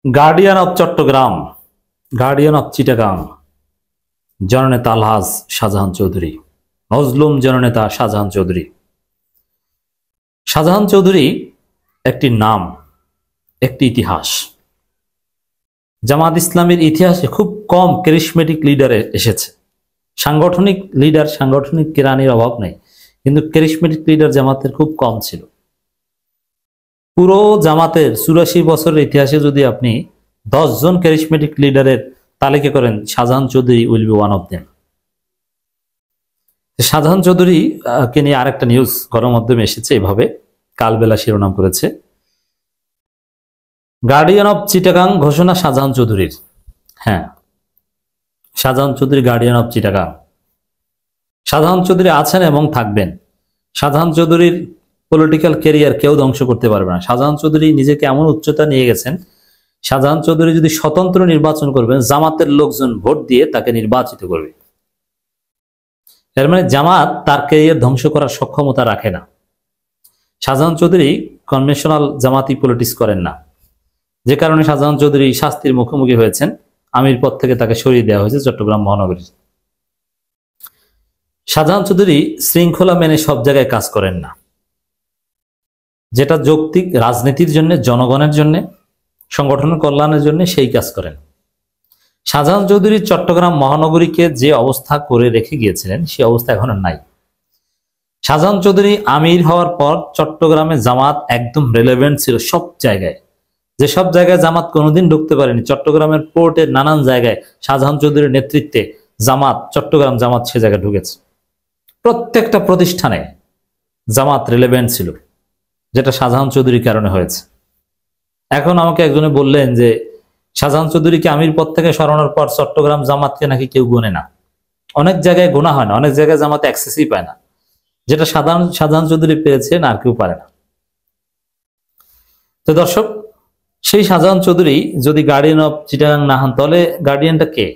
Guardian of Chattogram, guardian of Chittagong, জননেতা আলহাজ শাহজাহান চৌধুরী, মজলুম জননেতা শাহজাহান চৌধুরী। শাহজাহান চৌধুরী একটি নাম, একটি ইতিহাস। জামাত ইসলামের ইতিহাসে খুব কম ক্যারিসমেটিক লিডার এসেছে। সাংগঠনিক লিডার, সাংগঠনিক কেরানির অভাব নেই, কিন্তু ক্যারিসমেটিক লিডার জামাতের খুব কম ছিল। পুরো জামাতের 84 বছরের ইতিহাসে যদি আপনি 10 জন ক্যারিসমেটিক লিডারের তালিকা করেন, Shahjahan Chowdhury will be one of them. Shahjahan Chowdhury কে নিয়ে আরেকটা নিউজ গণমাধ্যমে এসেছে, এভাবে কালবেলা শিরোনাম করেছে, গার্ডিয়ান অব চিটাগাং ঘোষণা শাহজাহান চৌধুরীর। হ্যাঁ, শাহজাহান চৌধুরী গার্ডিয়ান অব চিটাগাং। শাহজাহান চৌধুরী আছেন এবং থাকবেন। শাহজাহান চৌধুরীর পলিটিক্যাল ক্যারিয়ার কেউ ধ্বংস করতে পারবে না। শাহজাহান চৌধুরী নিজেকে এমন উচ্চতা নিয়ে গেছেন, শাহজাহান চৌধুরী যদি স্বতন্ত্র নির্বাচন করবেন, জামাতের লোকজন ভোট দিয়ে তাকে নির্বাচিত করবে। এর মানে জামাত তার ক্যারিয়ার ধ্বংস করার সক্ষমতা রাখে না। শাহজাহান চৌধুরী কনভেনশনাল জামাতি পলিটিক্স করেন না, যে কারণে শাহজাহান চৌধুরী শাস্তির মুখোমুখি হয়েছেন। আমির পদ থেকে তাকে সরিয়ে দেওয়া হয়েছে চট্টগ্রাম মহানগরীর। শাহজাহান চৌধুরী শৃঙ্খলা মেনে সব জায়গায় কাজ করেন না। যেটা যৌক্তিক রাজনীতির জন্য, জনগণের জন্য, সংগঠনের কল্যাণের জন্য, সেই কাজ করেন। শাহজাহান চৌধুরী চট্টগ্রাম মহানগরীকে যে অবস্থা করে রেখে গিয়েছিলেন, সেই অবস্থা এখন আর নাই। শাহজাহান চৌধুরী আমির হওয়ার পর চট্টগ্রামে জামাত একদম রেলেভেন্ট ছিল সব জায়গায়। যেসব জায়গায় জামাত কোনোদিন ঢুকতে পারেনি, চট্টগ্রামের পোর্টের নানান জায়গায় শাহজাহান চৌধুরীর নেতৃত্বে জামাত, চট্টগ্রাম জামাত সে জায়গায় ঢুকেছে। প্রত্যেকটা প্রতিষ্ঠানে জামাত রেলেভেন্ট ছিল, যেটা শাহজাহান চৌধুরীর কারণে হয়েছে। এখন আমাকে একজনে বললেন যে শাহজাহান চৌধুরীকে আমির পদ থেকে সরানোর পর চট্টগ্রাম জামাতকে নাকি কেউ গোনে না। অনেক জায়গায় গোনা হয় না, অনেক জায়গায় জামাত অ্যাক্সেসই পায় না। যেটা শাহজাহান চৌধুরী পেয়েছেন আর কেউ পারে না। তো দর্শক, সেই শাহজাহান চৌধুরী যদি গার্ডিয়ান অফ চিটাগাং না হন, তাহলে গার্ডিয়ানটা কে?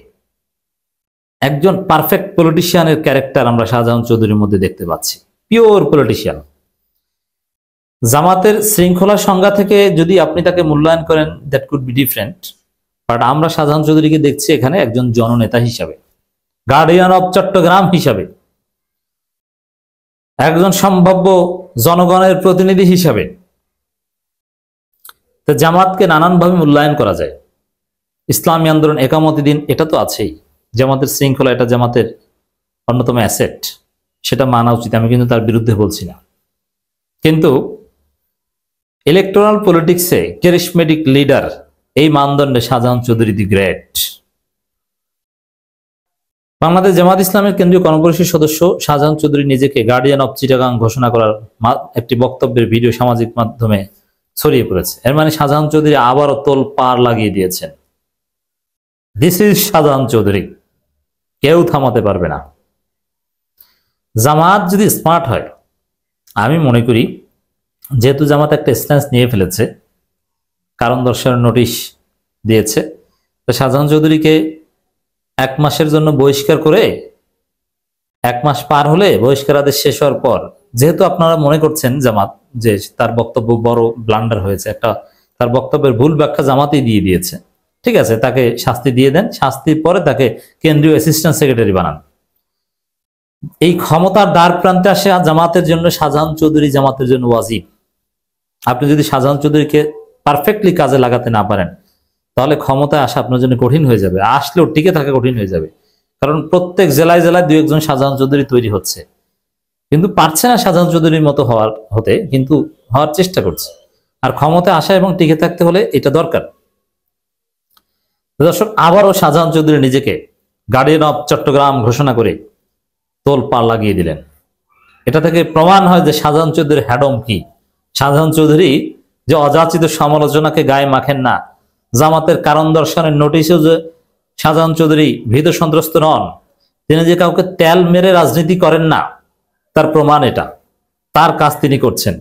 একজন পারফেক্ট পলিটিশিয়ানের ক্যারেক্টার আমরা শাহজাহান চৌধুরীর মধ্যে দেখতে পাচ্ছি। Pure politician. জামাতের শৃঙ্খলা সংজ্ঞা থেকে যদি আপনি তাকে মূল্যায়ন করেন, that could be different, but আমরা শাহজাহান চৌধুরীকে দেখছি এখানে একজন জননেতা হিসাবে, গার্ডিয়ান অফ চট্টগ্রাম হিসাবে, একজন সম্ভাব্য জনগণের প্রতিনিধি হিসাবে। তো জামাতকে নানানভাবে মূল্যায়ন করা যায়। ইসলামী আন্দোলন, একামতি দিন, এটা তো আছেই। জামাতের শৃঙ্খলা, এটা জামাতের অন্যতম অ্যাসেট, সেটা মানা উচিত। আমি কিন্তু তার বিরুদ্ধে বলছি না, কিন্তু ইলেকটোরাল পলিটিক্সে ক্যারিসমেটিক লিডার, এই মানদণ্ডে শাহজাহান চৌধুরী দি গ্রেট। বাংলাদেশ জামাত ইসলামের কেন্দ্রীয় কর্মপরিষদ সদস্য শাহজাহান চৌধুরী নিজেকে গার্ডিয়ান অব চিটাগাং ঘোষণা করার একটি বক্তব্যের ভিডিও সামাজিক মাধ্যমে ছড়িয়ে পড়েছে। এর মানে শাহজাহান চৌধুরী আবারও তোল পার লাগিয়ে দিয়েছেন। দিস ইজ শাহজাহান চৌধুরী, কেউ থামাতে পারবে না। জামাত যদি স্মার্ট হয়, আমি মনে করি, যেহেতু জামাত একটা স্ট্যান্স নিয়ে ফেলেছে, কারণ দর্শানোর নোটিশ দিয়েছে, তো শাহজাহান চৌধুরীকে 1 মাসের জন্য বহিষ্কার করে, 1 মাস পার হলে বহিষ্কার আদেশ শেষ হওয়ার পর, যেহেতু আপনারা মনে করছেন জামাত যে তার বক্তব্য বড় ব্লান্ডার হয়েছে, একটা তার বক্তব্যের ভুল ব্যাখ্যা জামাতই দিয়ে দিয়েছে, ঠিক আছে, তাকে শাস্তি দিয়ে দেন। শাস্তির পরে তাকে কেন্দ্রীয় অ্যাসিস্ট্যান্ট সেক্রেটারি বানান। এই ক্ষমতার দ্বার প্রান্তে আসে জামাতের জন্য শাহজাহান চৌধুরী, জামাতের জন্য ওয়াজিব। আপনি যদি শাহজাহান চৌধুরীকে পারফেক্টলি কাজে লাগাতে না পারেন, তাহলে ক্ষমতায় আসা আপনার জন্য কঠিন হয়ে যাবে, আসলেও টিকে থাকা কঠিন হয়ে যাবে। কারণ প্রত্যেক জেলায় জেলায় 2-1 জন শাহজাহান চৌধুরী তৈরি হচ্ছে, কিন্তু পারছে না শাহজাহান চৌধুরীর মতো হতে, কিন্তু হওয়ার চেষ্টা করছে। আর ক্ষমতায় আসা এবং টিকে থাকতে হলে এটা দরকার। দর্শক, আবারও শাহজাহান চৌধুরী নিজেকে গার্ডিয়ান অফ চট্টগ্রাম ঘোষণা করে তোল পার লাগিয়ে দিলেন। এটা থেকে প্রমাণ হয় যে শাহজাহান চৌধুরীর হ্যাডম কি। শাহজাহান চৌধুরী যে অযাচিত সমালোচনাকে গায়ে মাখেন না, জামাতের কারণ দর্শনের নোটিশেও যে শাহজাহান চৌধুরী ভীত সন্ত্রস্ত নন, তিনি যে কাউকে তেল মেরে রাজনীতি করেন না, তার প্রমাণ এটা। তার কাজ তিনি করছেন,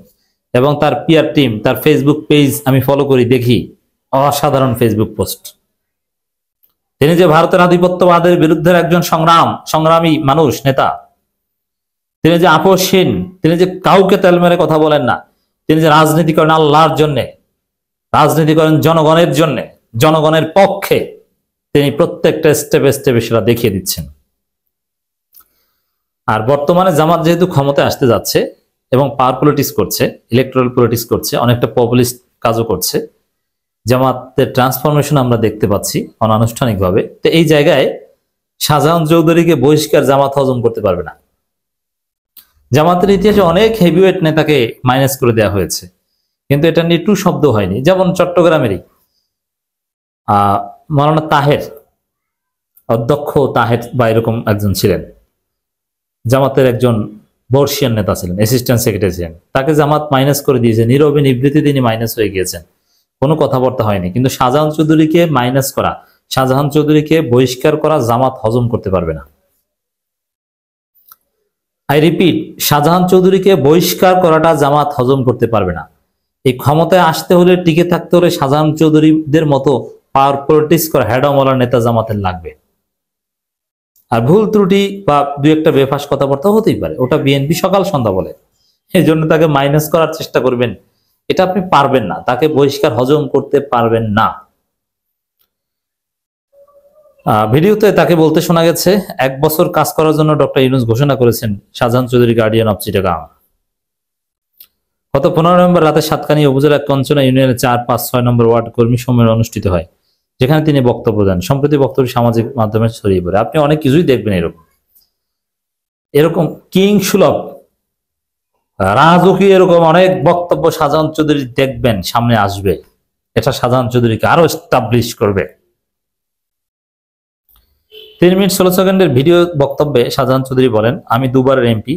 এবং তার পিআর টিম, তার ফেসবুক পেজ আমি ফলো করি, দেখি অসাধারণ ফেসবুক পোস্ট। তিনি যে ভারতের আধিপত্যবাদের বিরুদ্ধে একজন সংগ্রামী মানুষ, নেতা, তিনি যে আপোষহীন, তিনি যে কাউকে তেল মেরে কথা বলেন না, তিনি যে রাজনীতি করেন আল্লাহর জন্যে, রাজনীতি করেন জনগণের জন্যে, জনগণের পক্ষে তিনি প্রত্যেকটা স্টেপে স্টেপে সেটা দেখিয়ে দিচ্ছেন। আর বর্তমানে জামাত যেহেতু ক্ষমতায় আসতে যাচ্ছে এবং পাওয়ার পলিটিক্স করছে, ইলেকট্রাল পলিটিক্স করছে, অনেকটা পপুলিস্ট কাজও করছে, জামাতের ট্রান্সফরমেশন আমরা দেখতে পাচ্ছি অনানুষ্ঠানিকভাবে। তো এই জায়গায় শাহজাহান চৌধুরীকে বহিষ্কার জামাত হজম করতে পারবে না। জামাতের ইতিহাসে অনেক হেভিওয়েট নেতাকে মাইনাস করে দেওয়া হয়েছে, কিন্তু এটা নিয়ে টু শব্দ হয়নি। যেমন চট্টগ্রামেরই মাওলানা তাহের, অধ্যক্ষ তাহের বা এরকম একজন ছিলেন, জামাতের একজন বর্ষিয়ান নেতা ছিলেন, অ্যাসিস্ট্যান্ট সেক্রেটারি ছিলেন, তাকে জামাত মাইনাস করে দিয়েছে, নীরবে নিবৃত্তি তিনি মাইনাস হয়ে গিয়েছেন, কোনো কথাবার্তা হয়নি। কিন্তু শাহজাহান চৌধুরীকে মাইনাস করা, শাহজাহান চৌধুরীকে বহিষ্কার করা জামাত হজম করতে পারবে না। আই রিপিট, শাহজাহান চৌধুরীকে বহিষ্কার করাটা জামাত হজম করতে পারবে না। এই ক্ষমতায় আসতে হলে, টিকে থাকতে হলে শাহজাহান চৌধুরীদের মতো পাওয়ার পলিটিক্স করা হেডামলার নেতা জামাতের লাগবে। আর ভুল ত্রুটি বা দুই একটা বেফাস কথাবার্তা হতেই পারে, ওটা বিএনপি সকাল সন্ধ্যা বলে, এই জন্য তাকে মাইনাস করার চেষ্টা করবেন, এটা আপনি পারবেন না, তাকে বহিষ্কার হজম করতে পারবেন না। ভিডিওতে তাকে বলতে শোনা গেছে 1 বছর কাজ করার জন্য ডক্টর ইউনূস ঘোষণা করেছেন শাহজাহান চৌধুরী, গার্ডিয়ান অফ চিটাগাং। গত 15 নভেম্বর রাতে সাতকানিয়া উপজেলা কঞ্চনা ইউনিয়নের 4, 5, 6 নম্বর ওয়ার্ড কর্মী সম্মেলন অনুষ্ঠিত হয়, যেখানে তিনি বক্তব্য দেন। সম্প্রতি বক্তব্য সামাজিক মাধ্যমে ছড়িয়ে পড়ে। আপনি অনেক কিছুই দেখবেন এরকম কিং সুলভ রাজকীয় এরকম অনেক বক্তব্য শাহজাহান চৌধুরী দেখবেন সামনে আসবে, এটা শাহজাহান চৌধুরীকে আরো এস্টাবলিশ করবে। 3 মিনিট 16 সেকেন্ডের ভিডিও বক্তব্যে শাহজাহান চৌধুরী বলেন, আমি 2 বারের এমপি,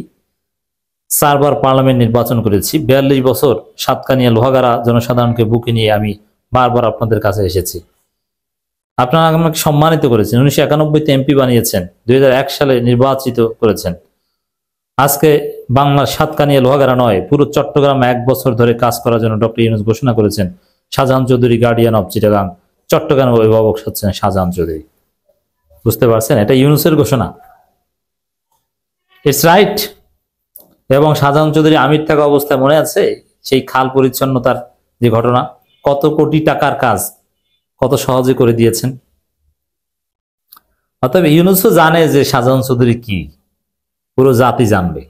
4 বার পার্লামেন্ট নির্বাচন করেছি, 42 বছর সাতকানিয়া লোহাগাড়া জনসাধারণকে বুকে নিয়ে আমি বারবার আপনাদের কাছে এসেছি। আপনারা আমাকে সম্মানিত করেছেন, 1991-তে এমপি বানিয়েছেন, 2001 সালে নির্বাচিত করেছেন। আজকে বাংলার সাতকানিয়া লোহাগাড়া নয়, পুরো চট্টগ্রাম 1 বছর ধরে কাজ করার জন্য ডক্টর ইউনূস ঘোষণা করেছেন শাহজাহান চৌধুরী, গার্ডিয়ান অফ চিটাগাং। চট্টগ্রাম অভিভাবক হচ্ছেন শাহজাহান চৌধুরী। বুঝতে পারছেন, এটা ইউনূসের ঘোষণা, ইটস রাইট। এবং শাহজাহান চৌধুরী আমির থাকা অবস্থায় মনে আছে সেই খাল পরিচ্ছন্নতার যে ঘটনা, কত কোটি টাকার কাজ কত সহজে করে দিয়েছেন। অতএব ইউনূসও জানে যে শাহজাহান চৌধুরী কি, পুরো জাতি জানবে।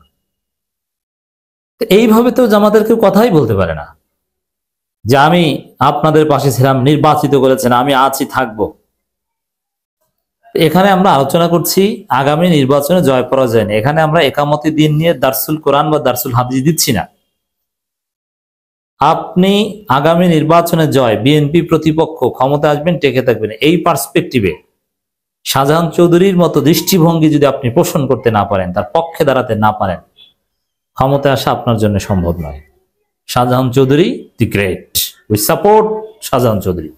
এইভাবে তো জামাতের কেউ কথাই বলতে পারে না যে আমি আপনাদের পাশে ছিলাম, নির্বাচিত করেছেন, আমি আছি, থাকবো। এখানে আমরা আলোচনা করছি আগামী নির্বাচনে জয় পরাজয় নিয়ে। এখানে আমরা একামতি দিন নিয়ে দারসুল কোরআন বা দারসুল হাদিস দিচ্ছি না। আপনি আগামী নির্বাচনে জয়, বিএনপি প্রতিপক্ষ, ক্ষমতা আসবেন, টেকে থাকবেন, এই পার্সপেক্টিভে শাহজাহান চৌধুরীর মতো দৃষ্টিভঙ্গি যদি আপনি পোষণ করতে না পারেন, তার পক্ষে দাঁড়াতে না পারেন, ক্ষমতায় আসা আপনার জন্য সম্ভব নয়। শাহজাহান চৌধুরী দি great, we support Shahjahan Chowdhury.